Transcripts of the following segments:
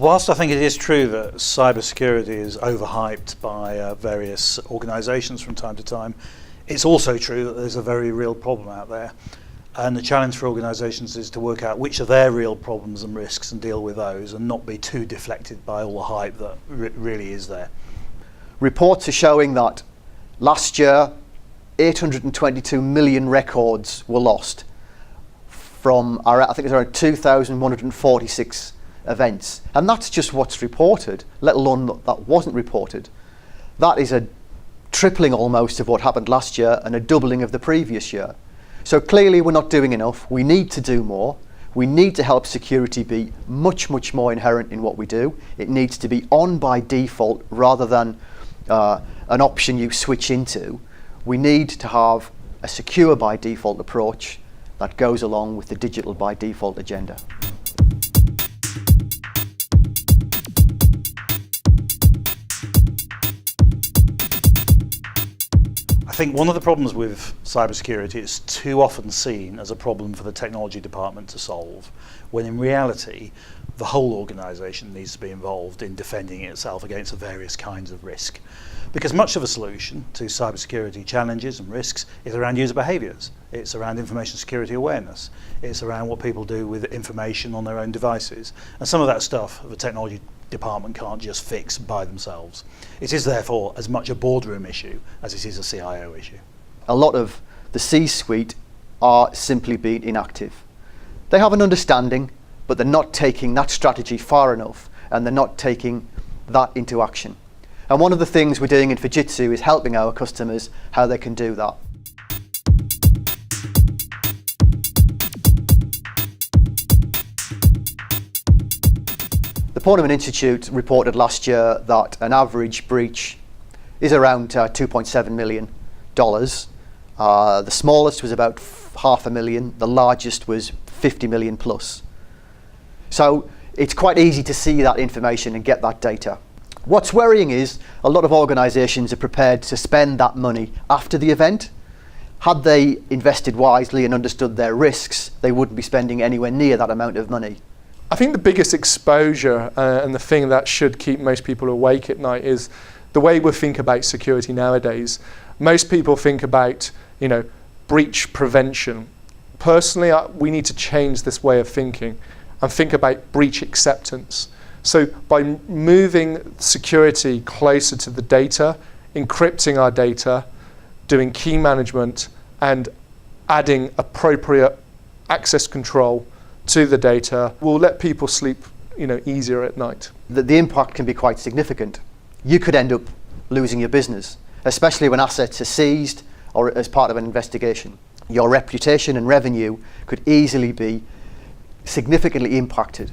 Whilst I think it is true that cybersecurity is overhyped by various organisations from time to time, it's also true that there's a very real problem out there. And the challenge for organisations is to work out which are their real problems and risks and deal with those, and not be too deflected by all the hype that really is there. Reports are showing that last year 822 million records were lost from I think it's around 2,146 events, and that's just what's reported, let alone that wasn't reported. That is a tripling almost of what happened last year and a doubling of the previous year. So clearly we're not doing enough. We need to do more. We need to help security be much more inherent in what we do. It needs to be on by default rather than an option you switch into. We need to have a secure by default approach that goes along with the digital by default agenda. I think one of the problems with cybersecurity is too often seen as a problem for the technology department to solve, when in reality the whole organisation needs to be involved in defending itself against the various kinds of risk. Because much of a solution to cybersecurity challenges and risks is around user behaviours. It's around information security awareness. It's around what people do with information on their own devices. And some of that stuff the technology department can't just fix by themselves. It is therefore as much a boardroom issue as it is a CIO issue. A lot of the C-suite are simply being inactive. They have an understanding, but they're not taking that strategy far enough, and they're not taking that into action. And one of the things we're doing in Fujitsu is helping our customers how they can do that. The Poorman Institute reported last year that an average breach is around $2.7 million. The smallest was about $500,000. The largest was 50 million plus. So it's quite easy to see that information and get that data. What's worrying is a lot of organisations are prepared to spend that money after the event. Had they invested wisely and understood their risks, they wouldn't be spending anywhere near that amount of money. I think the biggest exposure and the thing that should keep most people awake at night is the way we think about security nowadays. Most people think about, breach prevention. Personally, we need to change this way of thinking and think about breach acceptance. So by moving security closer to the data, encrypting our data, doing key management, and adding appropriate access control to the data will let people sleep easier at night. The impact can be quite significant. You could end up losing your business, especially when assets are seized or as part of an investigation. Your reputation and revenue could easily be significantly impacted.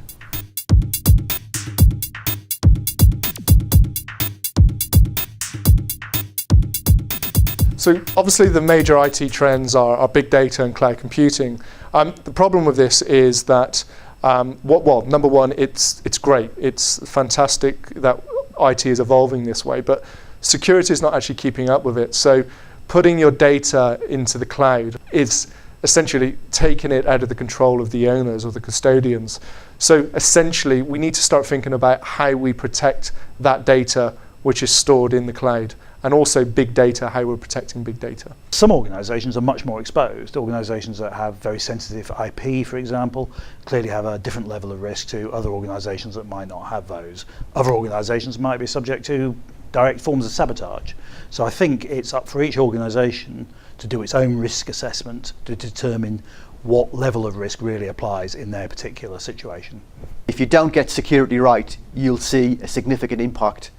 So obviously the major IT trends are big data and cloud computing. The problem with this is that, number one, it's great. It's fantastic that IT is evolving this way, but security is not actually keeping up with it. So putting your data into the cloud is essentially taking it out of the control of the owners or the custodians. So essentially, we need to start thinking about how we protect that data which is stored in the cloud, and also big data, how we're protecting big data. Some organisations are much more exposed. Organisations that have very sensitive IP, for example, clearly have a different level of risk to other organisations that might not have those. Other organisations might be subject to direct forms of sabotage. So I think it's up for each organisation to do its own risk assessment to determine what level of risk really applies in their particular situation. If you don't get security right, you'll see a significant impact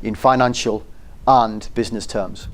in financial and business terms.